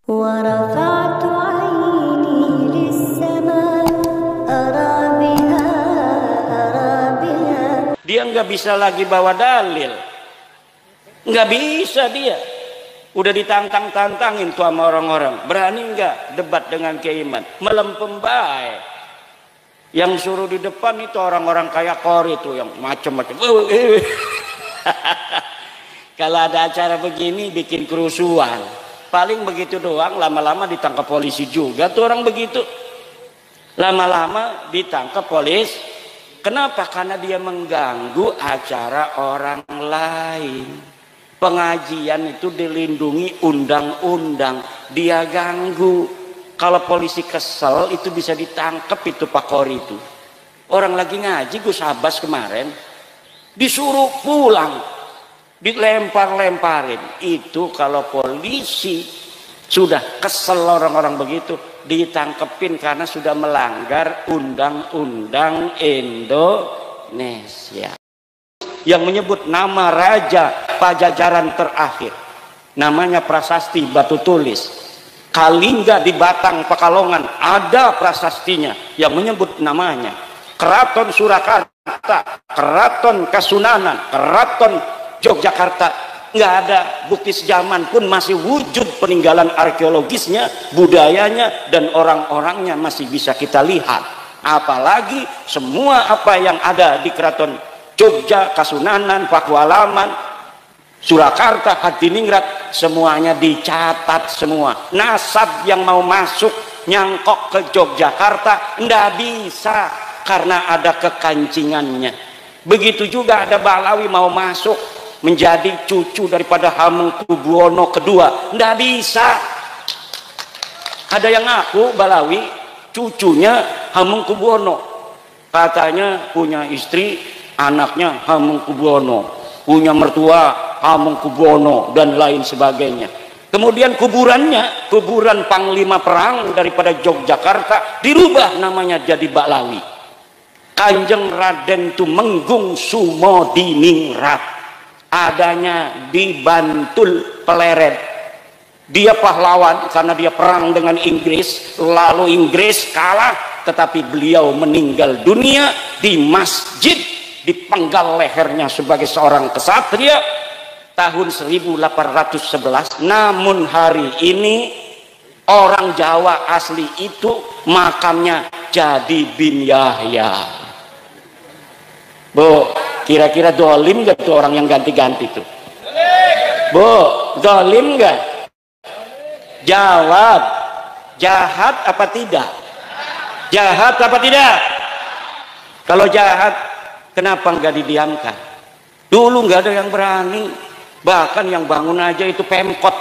ورفعت عيني للسماء أرى بها Dia nggak bisa lagi bawa dalil, nggak bisa dia. Udah ditantang-tantangin tuh sama orang-orang, berani nggak debat dengan Kiai Iman? Melempem baik. Yang suruh di depan itu orang-orang kayak Kori itu yang macam-macam. Kalau ada acara begini bikin kerusuhan, paling begitu doang, lama-lama ditangkap polisi juga tuh orang begitu. Lama-lama ditangkap polisi. Kenapa? Karena dia mengganggu acara orang lain. Pengajian itu dilindungi undang-undang, dia ganggu. Kalau polisi kesel itu bisa ditangkap itu Pak Kori itu. Orang lagi ngaji Gus Abbas kemarin disuruh pulang, dilempar-lemparin. Itu kalau polisi sudah kesel orang-orang begitu, ditangkepin karena sudah melanggar undang-undang Indonesia. Yang menyebut nama raja Pajajaran terakhir, namanya Prasasti Batu Tulis. Kalingga di Batang Pekalongan ada prasastinya yang menyebut namanya. Keraton Surakarta, Keraton Kasunanan, Keraton Yogyakarta, nggak ada bukti sejaman pun masih wujud peninggalan arkeologisnya, budayanya, dan orang-orangnya masih bisa kita lihat. Apalagi semua apa yang ada di Keraton Jogja, Kasunanan, Pakualaman, Surakarta, Hadiningrat, semuanya dicatat semua. Nasab yang mau masuk nyangkok ke Yogyakarta nggak bisa karena ada kekancingannya. Begitu juga ada Balawi mau masuk menjadi cucu daripada Hamengkubuwono II, nggak bisa. Ada yang ngaku Balawi cucunya Hamengkubuwono, katanya punya istri, anaknya Hamengkubuwono, punya mertua Hamengkubuwono, dan lain sebagainya. Kemudian kuburannya, kuburan Panglima Perang daripada Yogyakarta, dirubah namanya jadi Balawi. Kanjeng Raden Tumenggung Sumodiningrat adanya di Bantul Pleret. Dia pahlawan karena dia perang dengan Inggris, lalu Inggris kalah, tetapi beliau meninggal dunia di masjid, dipenggal lehernya sebagai seorang kesatria tahun 1811. Namun hari ini orang Jawa asli itu makamnya jadi bin Yahya. Bu, kira-kira dolim gak tuh orang yang ganti-ganti tuh? Bu, dolim gak? Jawab. Jahat apa tidak? Jahat apa tidak? Kalau jahat, kenapa nggak didiamkan? Dulu nggak ada yang berani. Bahkan yang bangun aja itu Pemkot,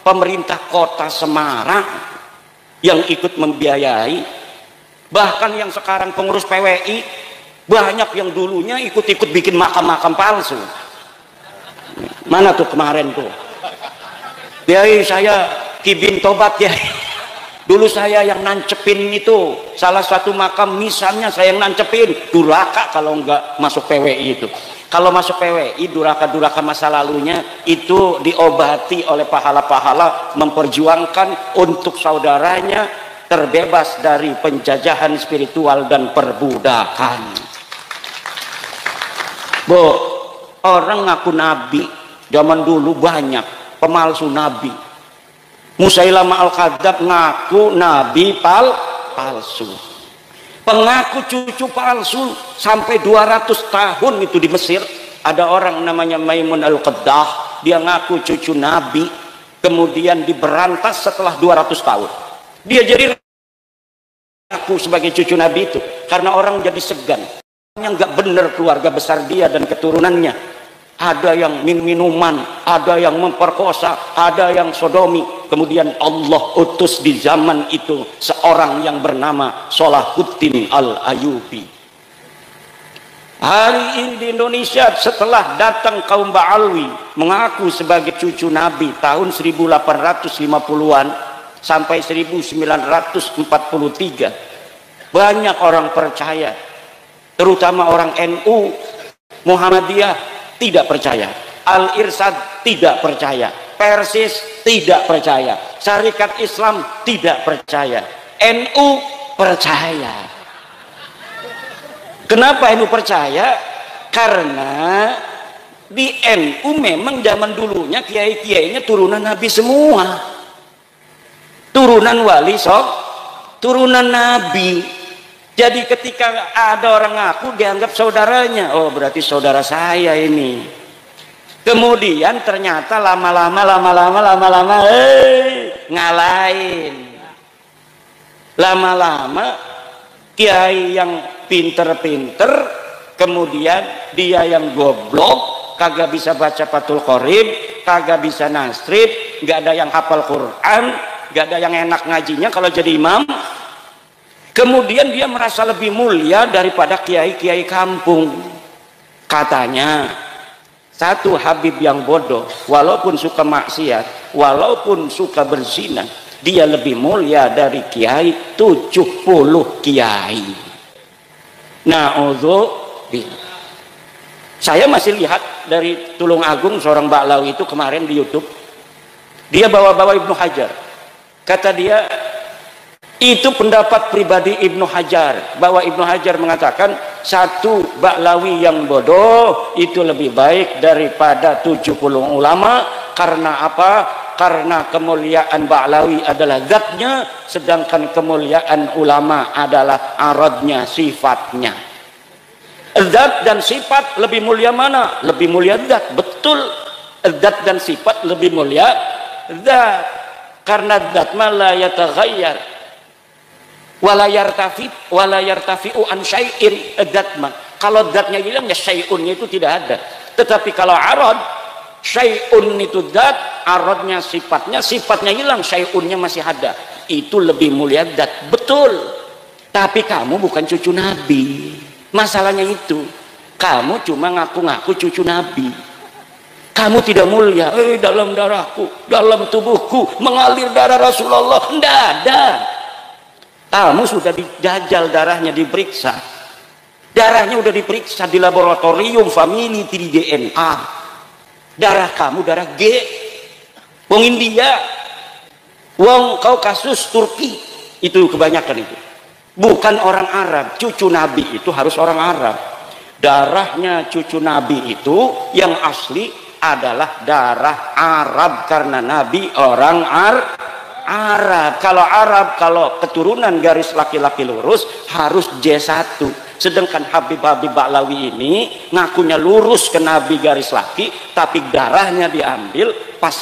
pemerintah kota Semarang yang ikut membiayai. Bahkan yang sekarang pengurus PWI, banyak yang dulunya ikut-ikut bikin makam-makam palsu. Mana tuh kemarin tuh? Biayi saya Kibin Tobat ya. Dulu saya yang nancepin itu salah satu makam, misalnya saya yang nancepin. Duraka kalau nggak masuk PWI itu. Kalau masuk PWI, duraka-duraka masa lalunya itu diobati oleh pahala-pahala memperjuangkan untuk saudaranya terbebas dari penjajahan spiritual dan perbudakan. Bu, orang ngaku nabi zaman dulu banyak pemalsu nabi. Musailama al-Kadzab ngaku nabi palsu. Pengaku cucu palsu sampai 200 tahun itu di Mesir. Ada orang namanya Maimun al-Qaddah, dia ngaku cucu nabi, kemudian diberantas setelah 200 tahun. Dia jadi ngaku sebagai cucu nabi itu karena orang jadi segan. Yang nggak benar keluarga besar dia dan keturunannya, ada yang minuman, ada yang memperkosa, ada yang sodomi. Kemudian Allah utus di zaman itu seorang yang bernama Salahuddin Al-Ayyubi. Hari ini di Indonesia setelah datang kaum Ba'alwi mengaku sebagai cucu Nabi tahun 1850-an sampai 1943, banyak orang percaya, terutama orang NU, Muhammadiyah tidak percaya, Al-Irsad tidak percaya. Persis tidak percaya, Syarikat Islam tidak percaya, NU percaya. Kenapa NU percaya? Karena di NU memang zaman dulunya kiai-kiainya turunan Nabi semua, turunan wali turunan Nabi. Jadi ketika ada orang ngaku dianggap saudaranya, oh berarti saudara saya ini. Kemudian ternyata lama-lama ngalahin. Lama-lama kiai yang pinter-pinter, kemudian dia yang goblok, kagak bisa baca Fathul Qorib, kagak bisa nasrib, nggak ada yang hafal Quran, nggak ada yang enak ngajinya kalau jadi imam. Kemudian dia merasa lebih mulia daripada kiai-kiai kampung. Katanya, satu Habib yang bodoh, walaupun suka maksiat, walaupun suka berzina, dia lebih mulia dari kiai 70 kiai. Na'udzubillah. Saya masih lihat dari Tulung Agung, seorang Ba'lawi itu kemarin di YouTube, dia bawa-bawa Ibnu Hajar. Kata dia, itu pendapat pribadi Ibnu Hajar, bahwa Ibnu Hajar mengatakan satu Ba'lawi yang bodoh itu lebih baik daripada 70 ulama. Karena apa? Karena kemuliaan Ba'lawi adalah zatnya, sedangkan kemuliaan ulama adalah aradnya, sifatnya. Zat dan sifat lebih mulia mana? Lebih mulia zat, betul. Zat dan sifat lebih mulia zat, karena zat ma la yataghayyar wala yartafi'u an syai'in. Zat mah kalau zatnya hilang ya syai'unnya itu tidak ada. Tetapi kalau arad, syai'un itu zat, aradnya sifatnya hilang, syai'unnya masih ada. Itu lebih mulia zat, betul. Tapi kamu bukan cucu Nabi. Masalahnya itu, kamu cuma ngaku-ngaku cucu Nabi. Kamu tidak mulia. Dalam darahku, dalam tubuhku mengalir darah Rasulullah. Tidak ada. Kamu sudah dijajal darahnya, diperiksa. Darahnya udah diperiksa di laboratorium family 3DNA. Darah kamu darah G. Wong India, wong Kaukasus, Turki, itu kebanyakan itu. Bukan orang Arab. Cucu Nabi itu harus orang Arab. Darahnya cucu Nabi itu yang asli adalah darah Arab, karena Nabi orang Arab. Kalau Arab, kalau keturunan garis laki-laki lurus harus J1. Sedangkan Habib-Habib Ba'lawi ini ngakunya lurus ke Nabi garis laki, tapi darahnya diambil pas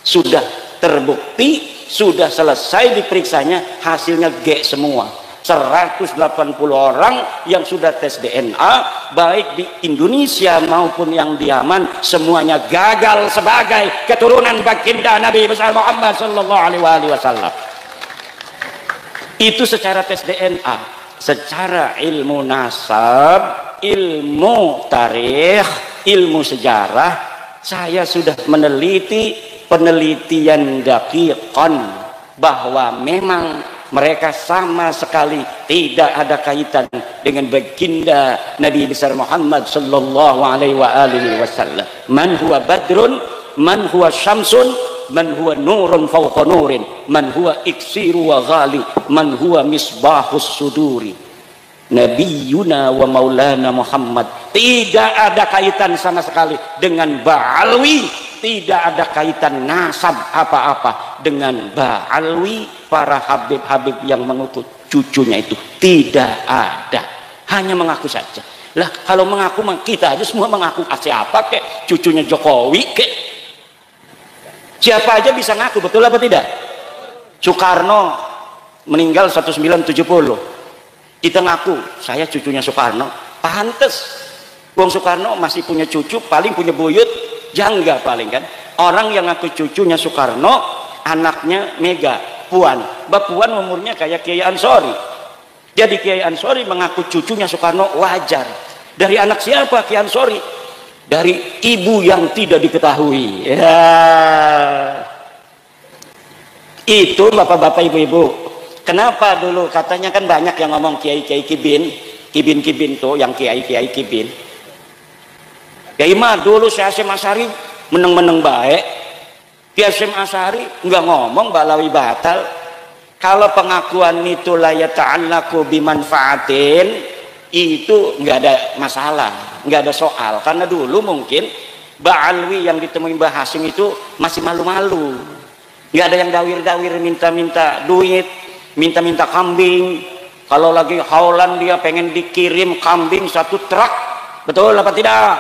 sudah terbukti, sudah selesai diperiksanya, hasilnya G semua. 180 orang yang sudah tes DNA, baik di Indonesia maupun yang di Yaman, semuanya gagal sebagai keturunan baginda Nabi besar Muhammad sallallahu alaihi wasallam. Itu secara tes DNA. Secara ilmu nasab, ilmu tarikh, ilmu sejarah, saya sudah meneliti penelitian daqiqan bahwa memang mereka sama sekali tidak ada kaitan dengan baginda Nabi besar Muhammad sallallahu alaihi wasallam. Man huwa badrun, man huwa syamsun, man huwa nurun fawqa nurin, man huwa iksiru wa ghali, man huwa misbahus suduri. Nabiyuna wa maulana Muhammad. Tidak ada kaitan sama sekali dengan Ba'alwi, tidak ada kaitan nasab apa-apa dengan Ba'alwi. Para Habib-Habib yang mengutuk cucunya itu tidak ada, hanya mengaku saja. Lah kalau mengaku, kita aja semua mengaku. Siapa kek? Cucunya Jokowi kek? Siapa aja bisa ngaku, betul apa tidak? Soekarno meninggal 1970, kita ngaku saya cucunya Soekarno, pantes. Wong Soekarno masih punya cucu, paling punya buyut jangga paling kan. Orang yang ngaku cucunya Soekarno, anaknya Mega Puan. Mbak Puan umurnya kayak Kiai Ansori. Jadi Kiai Ansori mengaku cucunya Soekarno, wajar. Dari anak siapa Kiai Ansori? Dari ibu yang tidak diketahui. Ya. Itu bapak-bapak, ibu-ibu. Kenapa dulu katanya kan banyak yang ngomong Kiai-Kiai Kibin tuh, yang Kiai-Kiai Kibin. Kiai mah dulu saya Masari meneng-meneng baik. Ki Hasyim Asy'ari nggak ngomong Ba'lawi batal. Kalau pengakuan itu la yata'allaqu bimanfaatin, itu nggak ada masalah, nggak ada soal. Karena dulu mungkin Ba'alwi yang ditemui Mbah Hasyim itu masih malu-malu, nggak ada yang dawir-dawir minta-minta duit, minta-minta kambing. Kalau lagi haulan dia pengen dikirim kambing 1 truk, betul apa tidak?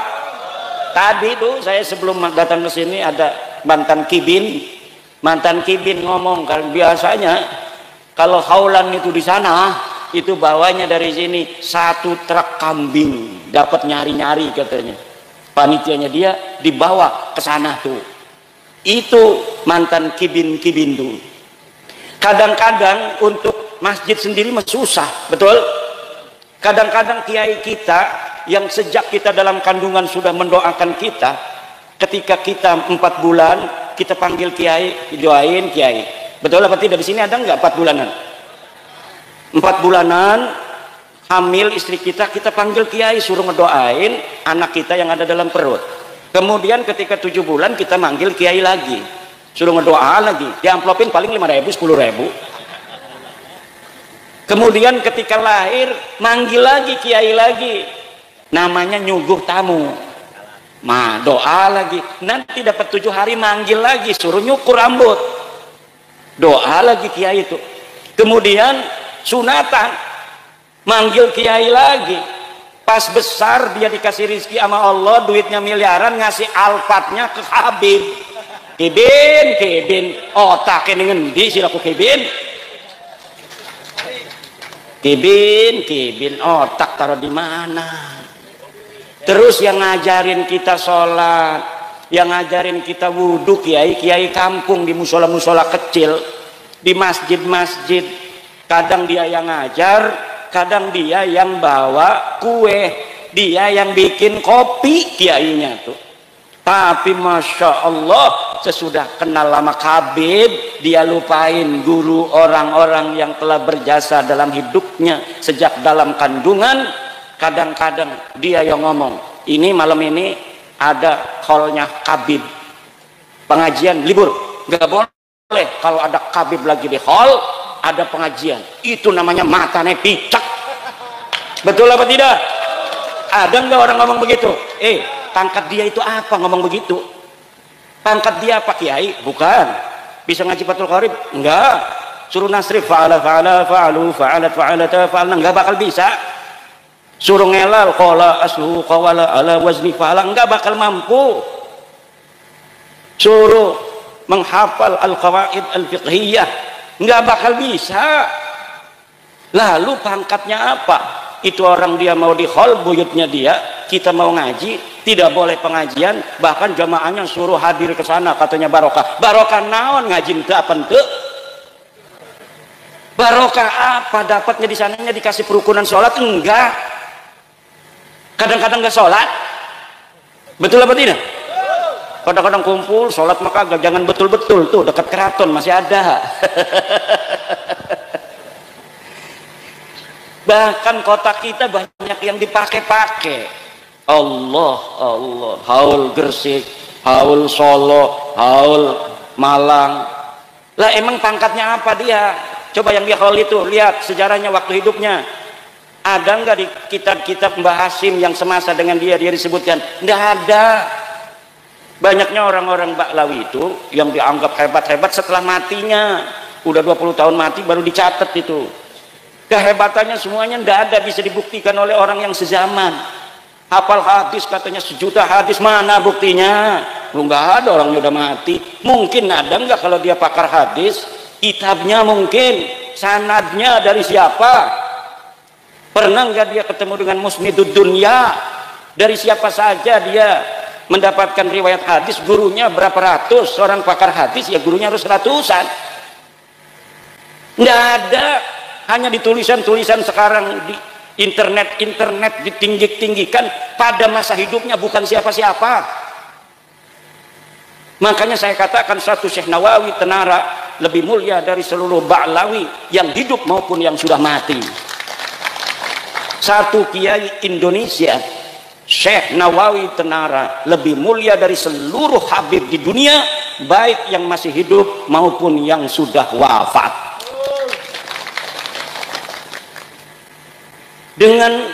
Tadi tuh saya sebelum datang ke sini ada mantan kibin ngomong, kan biasanya kalau haulan itu di sana itu bawanya dari sini 1 truk kambing, dapat nyari-nyari katanya. Panitianya dia dibawa ke sana tuh. Itu mantan kibin tuh. Kadang-kadang untuk masjid sendiri mah susah, betul? Kadang-kadang kiai kita yang sejak kita dalam kandungan sudah mendoakan kita, ketika kita 4 bulan kita panggil kiai, doain kiai. Betul apa tidak? Di sini ada nggak 4 bulanan? 4 bulanan hamil istri kita panggil kiai, suruh ngedoain anak kita yang ada dalam perut. Kemudian ketika 7 bulan kita manggil kiai lagi, suruh ngedoa lagi, diamplopin paling 5.000 10.000. Kemudian ketika lahir manggil lagi kiai lagi, namanya nyuguh tamu, doa lagi. Nanti dapat 7 hari manggil lagi, suruh nyukur rambut, doa lagi kiai itu. Kemudian sunatan manggil kiai lagi, pas besar dia dikasih rezeki sama Allah, duitnya miliaran, ngasih alfatnya ke Habib. Kibin otaknya ngendi sih aku kibin otak taruh di mana? Terus yang ngajarin kita sholat, yang ngajarin kita wudhu, kiai kampung di musola kecil, di masjid. Kadang dia yang ngajar, kadang dia yang bawa kue, dia yang bikin kopi kiainya tuh. Tapi Masya Allah, sesudah kenal lama Habib, dia lupain guru orang-orang yang telah berjasa dalam hidupnya sejak dalam kandungan. Kadang-kadang dia yang ngomong, ini malam ini ada call-nya Habib, pengajian libur, nggak boleh kalau ada Habib lagi di hall, ada pengajian, itu namanya matanya picak. Betul apa tidak? Ada nggak orang ngomong begitu? Pangkat dia itu apa ngomong begitu? Pangkat dia apa kiai? Bukan. Bisa ngaji Fathul Qorib? Enggak. Suruh nasrif fa'alu fa'alna, enggak bakal bisa. Suruh ngelal qala aslu qawala ala wazni fa'ala, enggak bakal mampu. Suruh menghafal al-qawaid al-fiqhiyah, enggak bakal bisa. Lalu pangkatnya apa? Itu orang dia mau di hall buyutnya dia, kita mau ngaji, tidak boleh pengajian, bahkan jamaahnya suruh hadir ke sana, katanya barokah. Barokah naon ngaji ente apa ente? Barokah apa dapatnya di sananya? Dikasih perukunan sholat? Enggak. Kadang-kadang enggak sholat. Betul apa tidak? Kadang-kadang kumpul sholat, maka agak jangan betul-betul tuh dekat keraton masih ada. Bahkan kota kita banyak yang dipakai-pakai. Allah, haul Gresik, haul Solo, haul Malang. Lah emang pangkatnya apa dia? Coba yang dia haul itu, lihat sejarahnya waktu hidupnya. Ada nggak di kitab-kitab Mbah Hasyim yang semasa dengan dia disebutkan? Nggak ada. Banyaknya orang-orang Ba'lawi itu yang dianggap hebat-hebat setelah matinya. Udah 20 tahun mati baru dicatat itu. Kehebatannya semuanya nggak ada bisa dibuktikan oleh orang yang sezaman. Hafal hadis katanya 1 juta hadis, mana buktinya? Lu nggak ada, orangnya udah mati. Mungkin ada nggak kalau dia pakar hadis? Kitabnya mungkin, sanadnya dari siapa? Pernah nggak dia ketemu dengan musnidud dunya? Dari siapa saja dia mendapatkan riwayat hadis? Gurunya berapa ratus? Orang pakar hadis ya gurunya harus ratusan. Nggak ada. Hanya di tulisan-tulisan sekarang di internet ditinggi-tinggikan, pada masa hidupnya bukan siapa-siapa. Makanya saya katakan satu Syekh Nawawi Tenara lebih mulia dari seluruh Ba'lawi yang hidup maupun yang sudah mati. Satu kiai Indonesia, Syekh Nawawi Tenara, lebih mulia dari seluruh Habib di dunia baik yang masih hidup maupun yang sudah wafat. Dengan